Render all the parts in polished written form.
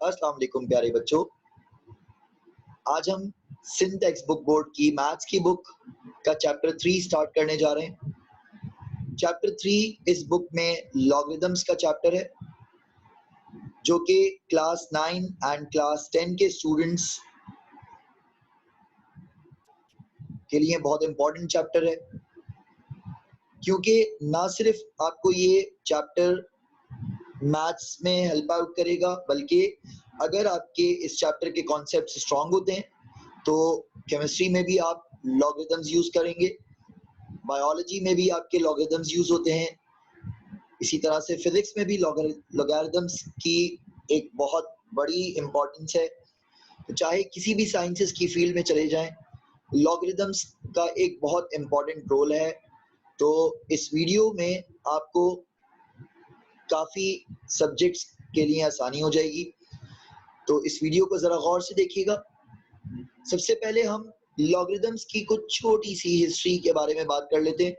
अस्सलाम वालेकुम प्यारे बच्चों। आज हम सिंटैक्स बुक बोर्ड की मैथ्स की बुक का चैप्टर 3 स्टार्ट करने जा रहे हैं। चैप्टर 3 इस बुक में लॉगरिदम्स का चैप्टर है, जो कि क्लास 9 एंड क्लास 10 के स्टूडेंट्स के लिए बहुत इंपॉर्टेंट चैप्टर है, क्योंकि ना सिर्फ आपको ये चैप्टर मैथ्स में हेल्प आउट करेगा, बल्कि अगर आपके इस चैप्टर के कॉन्सेप्ट स्ट्रांग होते हैं तो केमिस्ट्री में भी आप लॉगरिदम्स यूज करेंगे, बायोलॉजी में भी आपके लॉगरिदम्स यूज होते हैं, इसी तरह से फिजिक्स में भी लॉगरिदम्स की एक बहुत बड़ी इंपॉर्टेंस है। तो चाहे किसी भी साइंसेस की फील्ड में चले जाएं, लॉगरिदम्स का एक बहुत इंपॉर्टेंट रोल है। तो इस वीडियो में आपको काफ़ी सब्जेक्ट्स के लिए आसानी हो जाएगी, तो इस वीडियो को ज़रा गौर से देखिएगा। सबसे पहले हम लॉगरिदम्स की कुछ छोटी सी हिस्ट्री के बारे में बात कर लेते हैं।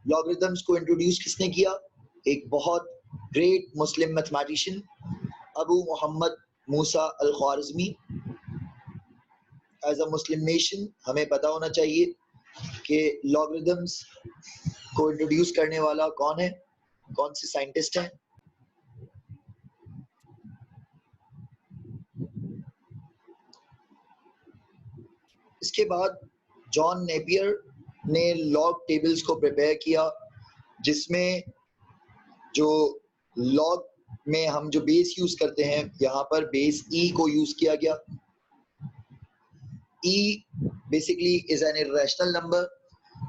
लॉगरिदम्स को इंट्रोड्यूस किसने किया? एक बहुत great Muslim mathematician Abu Muhammad Musa al Khwarizmi. As a Muslim nation हमें पता होना चाहिए कि लॉगरिदम्स को इंट्रोड्यूस करने वाला कौन है, कौन से साइंटिस्ट हैं। इसके बाद जॉन नेपियर ने लॉग टेबल्स को प्रिपेयर किया, जिसमें जो लॉग में हम जो बेस यूज करते हैं, यहाँ पर बेस ई को यूज किया गया। E basically is an irrational number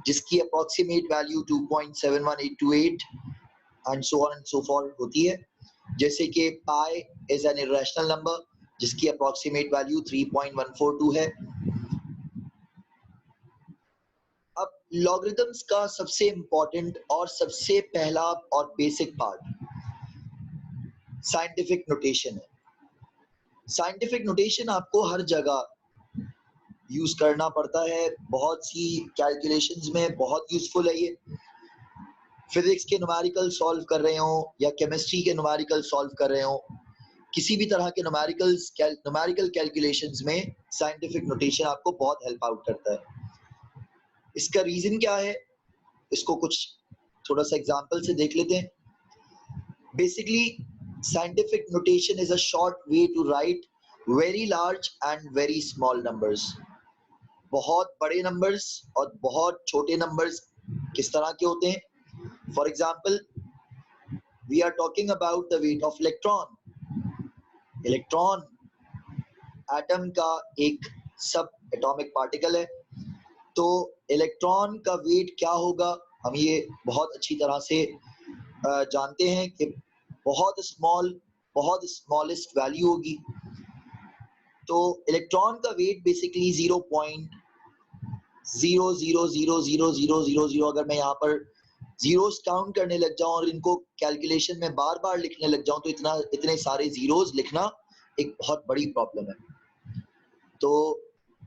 जिसकी approximate value 2.71828 and so on and so forth होती है, जैसे कि pi is an irrational number जिसकी अप्रोक्सीमेट वैल्यू 3.142 है। अब लॉगरिदम्स का सबसे इंपॉर्टेंट और सबसे पहला और बेसिक पार्ट साइंटिफिक नोटेशन है। साइंटिफिक नोटेशन आपको हर जगह यूज करना पड़ता है, बहुत सी कैलकुलेशंस में बहुत यूजफुल है ये। फिजिक्स के न्यूमेरिकल सॉल्व कर रहे हो या केमिस्ट्री के न्यूमेरिकल सॉल्व कर रहे हो, किसी भी तरह के न्यूमेरिकल कैलकुलेशंस में साइंटिफिक नोटेशन आपको बहुत हेल्प आउट करता है। इसका रीजन क्या है, इसको कुछ थोड़ा सा एग्जांपल से देख लेते हैं। Basically scientific notation is a short way to write very large and very small numbers. बहुत बड़े नंबर्स और बहुत छोटे नंबर्स किस तरह के होते हैं? For example, we are talking about the weight of electron. Electron atom का एक सब एटॉमिक पार्टिकल है, तो इलेक्ट्रॉन का वेट क्या होगा हम ये बहुत अच्छी तरह से जानते हैं कि बहुत स्मॉलेस्ट वैल्यू होगी। तो इलेक्ट्रॉन का वेट बेसिकली 0.0000000, अगर मैं यहाँ पर जीरोस काउंट करने लग जाऊं और इनको कैलकुलेशन में बार बार लिखने लग जाऊं, तो इतने सारे जीरोस लिखना एक बहुत बड़ी प्रॉब्लम है। तो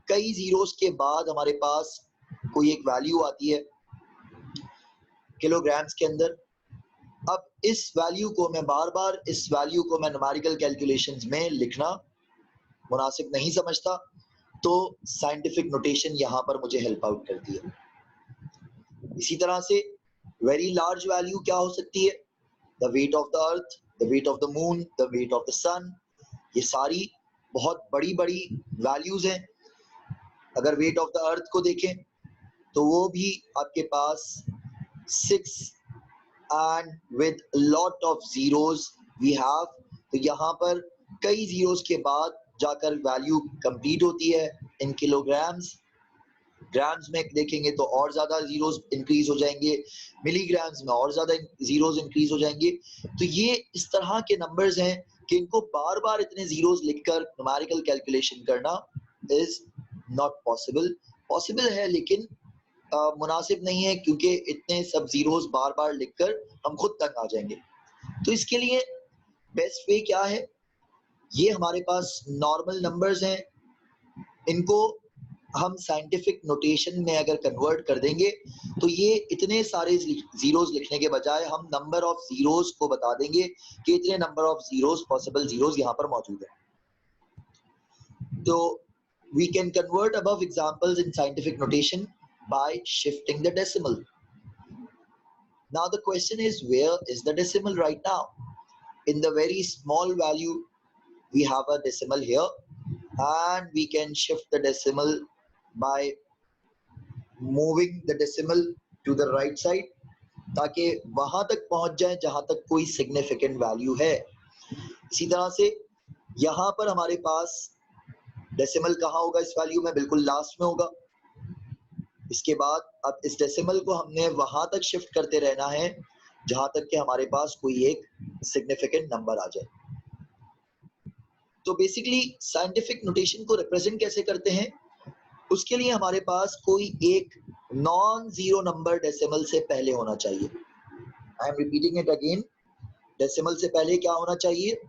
कई जीरोस के बाद हमारे पास कोई एक वैल्यू आती है किलोग्राम्स के अंदर। अब इस वैल्यू को मैं न्यूमेरिकल कैलकुलेशंस में लिखना मुनासिब नहीं समझता, तो साइंटिफिक नोटेशन यहाँ पर मुझे हेल्प आउट करती है। इसी तरह से वेरी लार्ज वैल्यू क्या हो सकती है? The weight of the earth, the weight of the moon, the weight of the sun. ये सारी बहुत बड़ी बड़ी वैल्यूज हैं। अगर वेट ऑफ द अर्थ को देखें तो वो भी आपके पास 6 and with lot of zeros we have. तो यहाँ पर कई जीरोस के बाद जाकर वैल्यू कंप्लीट होती है इन किलोग्राम्स। ग्राम्स में देखेंगे तो और ज्यादा जीरोस इंक्रीज हो जाएंगे, मिलीग्राम्स में और ज्यादा जीरोस इंक्रीज हो जाएंगे। तो ये इस तरह के नंबर्स हैं कि इनको बार बार इतने जीरोस लिखकर न्यूमेरिकल कैलकुलेशन करना इज नॉट पॉसिबल। पॉसिबल है लेकिन मुनासिब नहीं है, क्योंकि इतने सब जीरोस बार बार लिखकर हम खुद तंग आ जाएंगे। तो इसके लिए बेस्ट वे क्या है? ये हमारे पास नॉर्मल नंबर्स हैं, इनको हम साइंटिफिक नोटेशन में अगर कन्वर्ट कर देंगे तो ये इतने सारे जीरोस लिखने के बजाय हम नंबर ऑफ जीरोस को बता देंगे कि इतने number of zeros, possible zeros यहाँ पर मौजूद है. तो we can convert above examples in scientific notation by shifting the decimal. Now the question is, where is the decimal right now? In the very small value, we have a decimal here, and we can shift the decimal by moving the decimal to the right side, ताकि वहां तक पहुंच जाए जहां तक कोई significant value है. इसी तरह से यहाँ पर हमारे पास डेसिमल कहाँ होगा इस वैल्यू में? बिल्कुल लास्ट में होगा. इसके बाद अब इस डेसिमल को हमने वहां तक शिफ्ट करते रहना है जहां तक कि हमारे पास कोई एक सिग्निफिकेंट नंबर आ जाए. तो बेसिकली साइंटिफिक नोटेशन को रिप्रेजेंट कैसे करते हैं? उसके लिए हमारे पास कोई एक नॉन जीरो नंबर डेसिमल से पहले होना चाहिए. I am repeating it again. Decimal से पहले क्या होना चाहिए?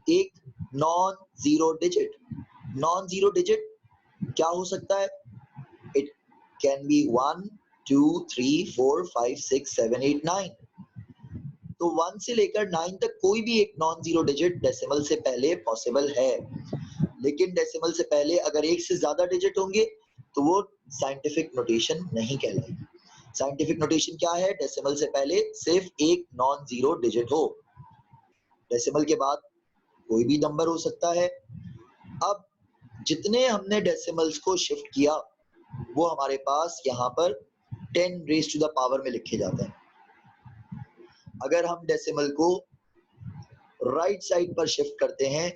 एक non zero digit. Non zero digit क्या हो सकता है? It can be 1, 2, 3, 4, 5, 6, 7, 8, 9. तो 1 से लेकर 9 तक कोई भी एक नॉन जीरो डिजिट डेसिमल से पहले पॉसिबल है. लेकिन डेसिमल से पहले अगर एक से ज्यादा डिजिट होंगे तो वो साइंटिफिक नोटेशन नहीं कहलाएगी. साइंटिफिक नोटेशन क्या है? डेसिमल से पहले सिर्फ एक नॉन जीरो डिजिट हो. डेसिमल के बाद कोई भी नंबर हो सकता है. अब जितने हमने डेसिमल्स को शिफ्ट किया वो हमारे पास यहाँ पर 10 रेज़ टू द पावर में लिखे जाते हैं. अगर हम डेसिमल को राइट साइड पर शिफ्ट करते हैं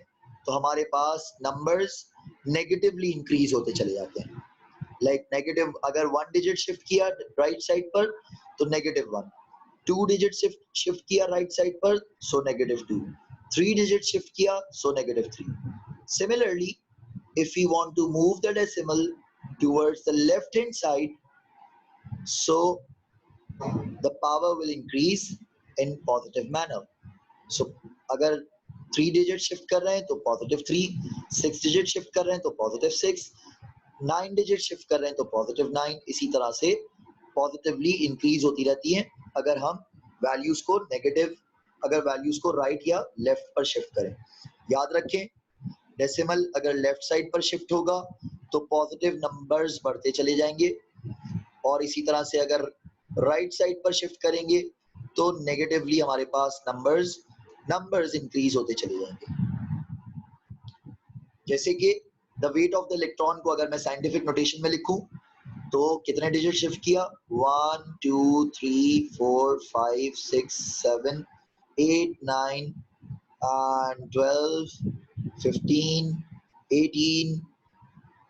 तो हमारे पास नंबर्स नेगेटिवली इंक्रीज होते चले जाते हैं. लाइक नेगेटिव, अगर 1 डिजिट शिफ्ट किया राइट साइड पर तो -1, 2 डिजिट शिफ्ट किया राइट साइड पर सो -2, 3 डिजिट शिफ्ट किया सो -3. Similarly if we want to move the decimal towards the left hand side, so the power will increase in positive manner. So अगर 3 digit shift कर रहे हैं तो +3, 6 डिजिट शिफ्ट कर रहे हैं तो +6, 9 डिजिट शिफ्ट कर रहे हैं तो +9. इसी तरह से पॉजिटिवली इंक्रीज होती रहती है अगर हम वैल्यूज को नेगेटिव, अगर वैल्यूज को राइट या लेफ्ट पर शिफ्ट करें. याद रखें, डेसिमल अगर लेफ्ट साइड पर शिफ्ट होगा तो पॉजिटिव नंबर्स बढ़ते चले जाएंगे, और इसी तरह से अगर राइट साइड पर शिफ्ट करेंगे तो नेगेटिवली हमारे पास नंबर्स इंक्रीज होते चले जाएंगे. जैसे कि the weight of the electron को अगर मैं साइंटिफिक नोटेशन में लिखूं तो कितने डिजिट शिफ्ट किया? 1, 2, 3, 4, 5, 6, 7, 8, 9 and 12, 15, 18,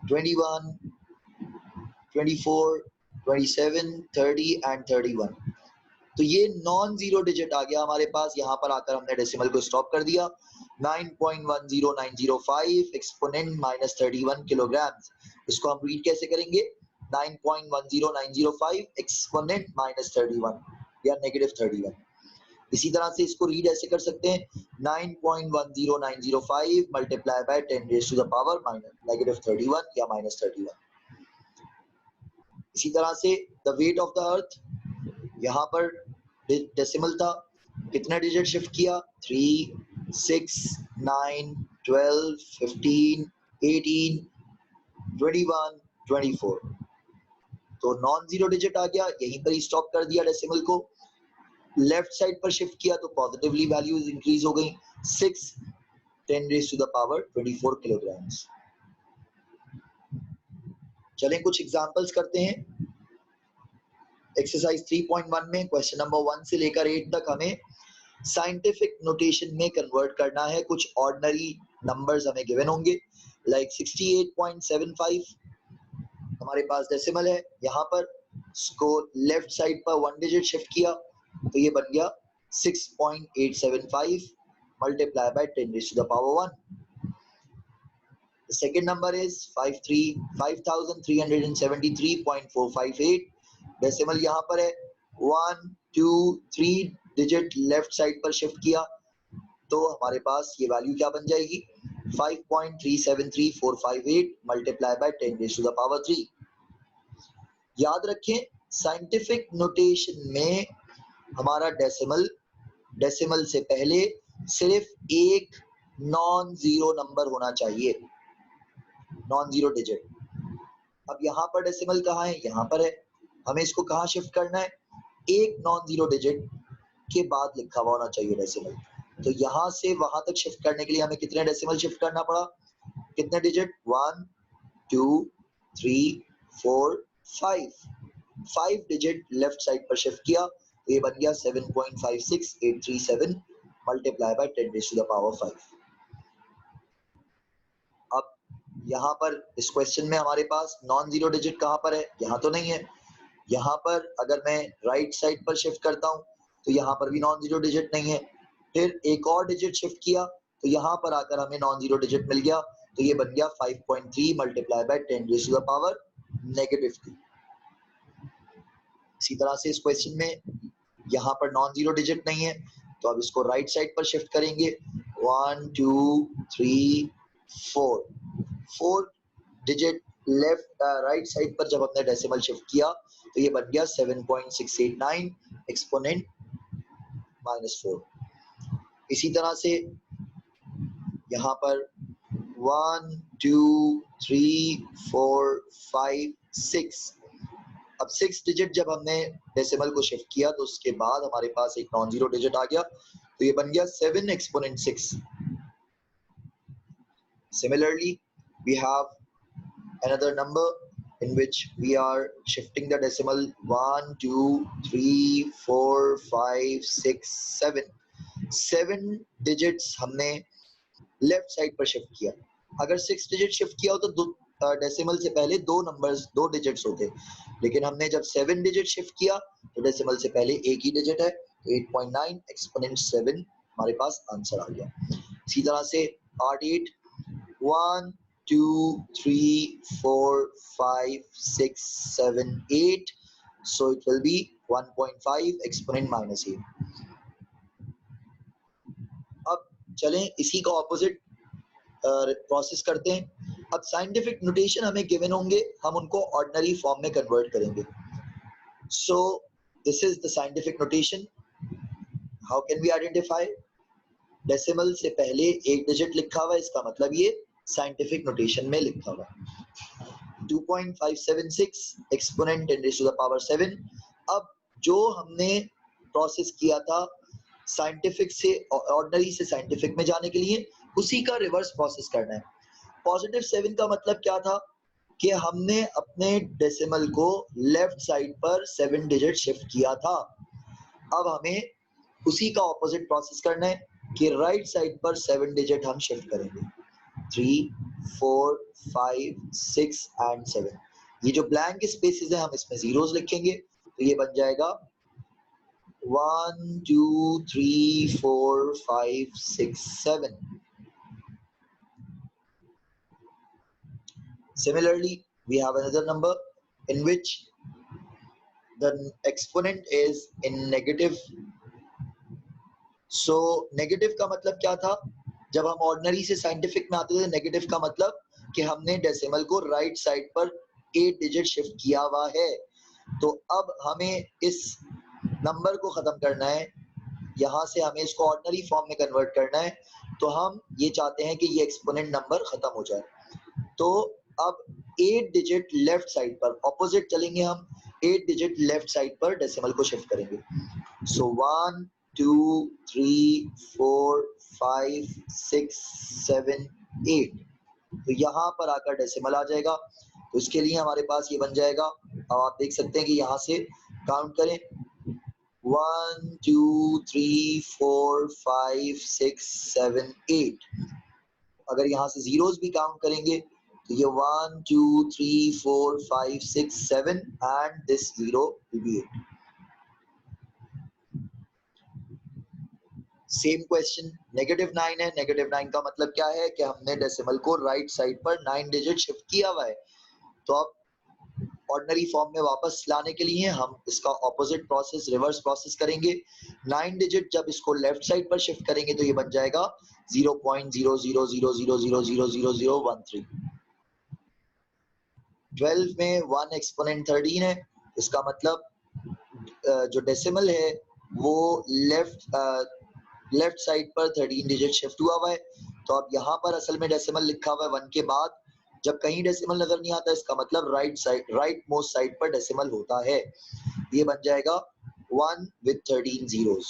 21, 24, 27, 30 and 31. तो ये नॉन जीरो डिजिट आ गया हमारे पास. यहाँ पर आकर हमने डेसिमल को स्टॉप कर दिया. 9.10905 एक्सपोनेंट -31 किलोग्राम्स. इसको हम रीड कैसे करेंगे? 9.10905 एक्सपोनेंट -31 या -31. इसी तरह से इसको रीड ऐसे कर सकते हैं 9.10905 multiply by 10 raise to the power -31 या -31. इसी तरह से the weight of the earth, यहाँ पर डेसिमल था, कितना डिजिट शिफ्ट किया? 3, 6, 9, 12, 15, 18, 21, 24. तो नॉन जीरो डिजिट आ गया, यहीं पर ही स्टॉप कर दिया डेसिमल को. लेफ्ट साइड पर शिफ्ट किया तो पॉजिटिवली वैल्यूज इंक्रीज हो गई. 6, 10 raise to the power 24 kilograms. चलें कुछ एग्जांपल्स करते हैं. एक्सरसाइज 3.1 में क्वेश्चन नंबर 1 से लेकर 8 तक हमें साइंटिफिक नोटेशन में कन्वर्ट करना है. कुछ ऑर्डिनरी नंबर्स हमें गिवन होंगे, लाइक 68.75 हमारे पास डेसिमल है. यहाँ पर इसको लेफ्ट साइड पर 1 डिजिट शिफ्ट किया तो ये बन गया 6.875 multiply by 10 raise to the power 1. The second number is 5373.458. Decimal यहाँ पर है. 1, 2, 3 डिजिट लेफ्ट साइड पर शिफ्ट किया तो हमारे पास ये वैल्यू क्या बन जाएगी? 5.373458 multiply by 10 raise to the power 3. याद रखें साइंटिफिक नोटेशन में हमारा डेसिमल से पहले सिर्फ एक नॉन जीरो नंबर होना चाहिए, नॉन जीरो डिजिट। अब यहाँ पर डेसिमल कहाँ है? यहाँ पर है। हमें इसको कहाँ शिफ्ट करना है? एक नॉन जीरो डिजिट के बाद लिखा हुआ होना चाहिए डेसिमल। तो यहाँ से वहां तक शिफ्ट करने के लिए हमें कितने डेसिमल शिफ्ट करना पड़ा? कितने डिजिट? 1 2 3 4 5 डिजिट लेफ्ट साइड पर शिफ्ट किया तो ये बन गया 7.56837 multiply by 10 raise to the power 5। अब यहाँ पर इस क्वेश्चन में हमारे पास नॉन जीरो डिजिट कहाँ पर है? यहाँ तो नहीं है। यहाँ पर अगर मैं राइट साइड पर शिफ्ट करता हूँ तो यहाँ पर भी नॉन जीरो डिजिट नहीं है। फिर एक और डिजिट शिफ्ट किया तो यहाँ पर आकर हमें नॉन जीरो डिजिट मिल गया तो ये बन गया 5.3 multiply by 10 raise to the power -2। इसी तरह से इस क्वेश्चन में यहाँ पर नॉन जीरो डिजिट नहीं है तो अब इसको राइट साइड पर शिफ्ट करेंगे 1 2 3 4 डिजिट लेफ्ट राइट साइड पर जब हमने डेसिमल शिफ्ट किया तो ये बन गया 7.689 एक्सपोनेंट -4। इसी तरह से यहाँ पर 1 2 3 4 5 6 अब 6 डिजिट जब हमने डेसिमल को शिफ्ट किया तो उसके बाद हमारे पास एक नॉन जीरो डिजिट आ गया तो ये बन गया 7 exponent 6। Similarly, we have another number in which we are shifting the decimal 1 2 3 4 5 6 7 7 digits हमने लेफ्ट साइड पर शिफ्ट किया। अगर 6 डिजिट शिफ्ट किया हो तो डेसिमल से पहले दो डिजिट्स होते, लेकिन हमने जब 7 डिजिट शिफ्ट किया तो डेसिमल से पहले एक ही डिजिट है तो 8.9 एक्सपोनेंट 7 हमारे पास आंसर आ गया। इसी तरह से 8 1 2 3 4 5 6 7 8 so it will be 1.5 exponent -8। अब चलें इसी का ऑपोजिट प्रोसेस करते हैं। अब साइंटिफिक नोटेशन हमें गिवन होंगे, हम उनको ऑर्डिनरी फॉर्म में कन्वर्ट करेंगे। So this is the scientific notation. How can we identify? Decimal से पहले एक डिजिट लिखा हुआ है, इसका मतलब ये साइंटिफिक नोटेशन में लिखा हुआ है। 2.576 exponent 10 raise to the power 7। अब जो हमने प्रोसेस किया था साइंटिफिक से ऑर्डिनरी से साइंटिफिक में जाने के लिए, उसी का रिवर्स प्रोसेस करना है। पॉजिटिव 7 का मतलब क्या था कि हमने अपने डेसिमल को लेफ्ट साइड पर 7 डिजिट शिफ्ट किया था। अब हमें उसी का ऑपोजिट प्रोसेस करना है कि राइट साइड पर 7 डिजिट हम शिफ्ट करेंगे 3 4 5 6 एंड 7। ये जो ब्लैंक स्पेसेस है हम इसमें जीरोस लिखेंगे तो ये बन जाएगा 1 2 3 4 5 6 7। Similarly, we have another number in which the exponent is in negative. So negative का मतलब क्या था? जब हम ऑर्डिनरी से साइंटिफिक में आते थे नेगेटिव का मतलब कि हमने डेसिमल को राइट साइड पर 8 डिजिट शिफ्ट किया हुआ है। तो अब हमें इस नंबर को खत्म करना है, यहाँ से हमें इसको ऑर्डिनरी फॉर्म में कन्वर्ट करना है। तो हम ये चाहते हैं कि ये एक्सपोनेंट नंबर खत्म हो जाए। तो अब 8 डिजिट लेफ्ट साइड पर ऑपोजिट चलेंगे, हम 8 डिजिट लेफ्ट साइड पर डेसिमल को शिफ्ट करेंगे। सो 1 2 3 4 5 6 7 8 तो यहाँ पर आकर डेसिमल आ जाएगा। तो इसके लिए हमारे पास ये बन जाएगा। अब आप देख सकते हैं कि यहाँ से काउंट करें 1 2 3 4 5 6 7 8। अगर यहाँ से जीरोस भी काउंट करेंगे तो ये 1 2 3 4 5 6 7 and this zero will be 8। Same question -9 है। -9 का मतलब क्या है कि हमने डेसिमल को राइट साइड पर 9 डिजिट शिफ्ट किया हुआ है। तो अब ऑर्डिनरी फॉर्म में वापस लाने के लिए हम इसका ऑपोजिट प्रोसेस रिवर्स प्रोसेस करेंगे। 9 डिजिट जब इसको लेफ्ट साइड पर शिफ्ट करेंगे तो ये बन जाएगा 0.0000000013। 12 में 1 एक्सपोनेंट 13 है इसका मतलब जो डेसिमल है वो लेफ्ट साइड पर 13 डिजिट शिफ्ट हुआ है। तो अब यहाँ पर असल में डेसिमल लिखा हुआ है 1 के बाद, जब कहीं डेसिमल नजर नहीं आता इसका मतलब राइट मोस्ट साइड पर डेसिमल होता है। ये बन जाएगा 1 with 13 zeros।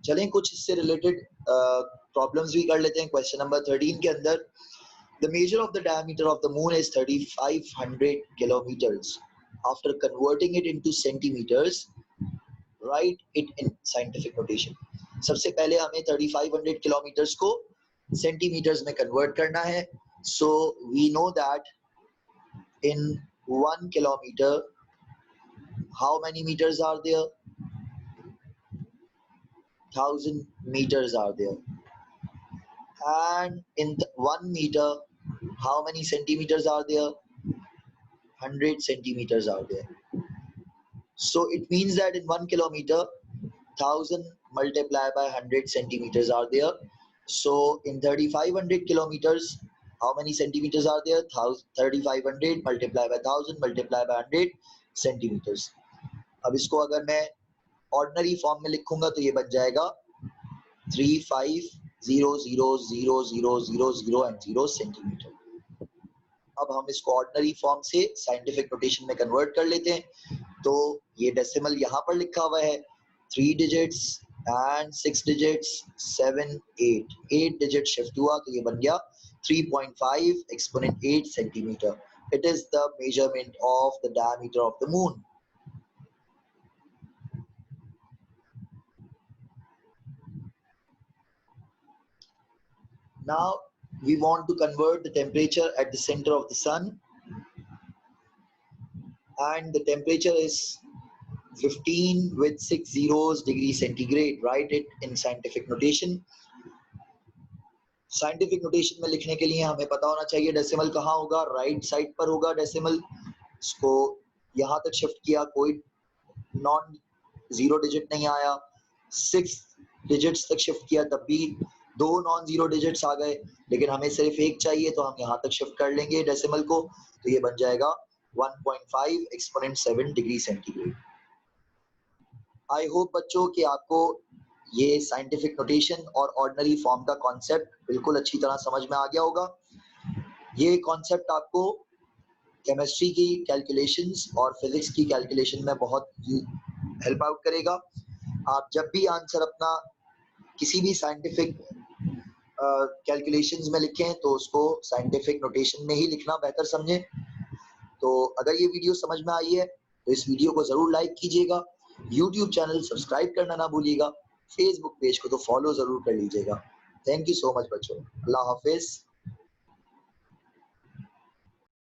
चलें कुछ इससे रिलेटेड प्रॉब्लम्स भी कर लेते हैं। क्वेश्चन नंबर 13 के अंदर, the major of the diameter of the moon is 3500 kilometres. After converting it into centimetres, write it in scientific notation. सबसे पहले हमें 3500 किलोमीटर्स को सेंटीमीटर्स में कन्वर्ट करना है। So we know that in 1 kilometre how many metres are there? 1000 meters are there. And in 1 meter, how many centimeters are there? 100 centimeters are there. So it means that in 1 kilometer, 1000 multiplied by 100 centimeters are there. So in 3500 kilometers, how many centimeters are there? 3500 multiplied by 1000 multiplied by 100 centimeters. अब इसको अगर मैं ordinary form में लिखूंगा तो ये बन जाएगा 3500000000 सेंटीमीटर। अब हम इसको ऑर्डिनरी फॉर्म से साइंटिफिक नोटेशन में कन्वर्ट कर लेते हैं। तो ये डेसिमल यहाँ पर लिखा हुआ है 3 digits and 6 digits 7 8 digit shift हुआ तो ये बन गया 3.5 exponent 8 centimetre. It is the measurement of the diameter of the moon. Now we want to convert the temperature at the center of the sun, and the temperature is 15 with 6 zeros degree centigrade. Write it in scientific notation. Scientific notation में लिखने के लिए हमें पता होना चाहिए decimal कहाँ होगा, राइट साइड पर होगा डेसिमल। इसको यहाँ तक शिफ्ट किया, कोई नॉन जीरो डिजिट नहीं आया। 6 डिजिट्स तक शिफ्ट किया तब भी 2 नॉन जीरो डिजिट्स आ गए, लेकिन हमें सिर्फ एक चाहिए तो हम यहाँ तक शिफ्ट कर लेंगे डेसिमल को। तो ये बन जाएगा 1.5 exponent 7 degree centigrade. I hope बच्चों कि आपको ये साइंटिफिक नोटेशन और ऑर्डिनरी फॉर्म का कॉन्सेप्ट बिल्कुल अच्छी तरह समझ में आ गया होगा। ये कॉन्सेप्ट आपको केमिस्ट्री की कैलकुलेशंस और फिजिक्स की कैलकुलेशन में बहुत हेल्प आउट करेगा। आप जब भी आंसर अपना किसी भी साइंटिफिक कैलकुलेशंस में लिखें तो उसको साइंटिफिक नोटेशन में ही लिखना बेहतर समझें। तो अगर ये वीडियो समझ में आई है तो इस वीडियो को जरूर लाइक कीजिएगा, यूट्यूब चैनल सब्सक्राइब करना ना भूलिएगा, फेसबुक पेज को तो फॉलो जरूर कर लीजिएगा। थैंक यू सो मच बच्चों, अल्लाह हाफिज।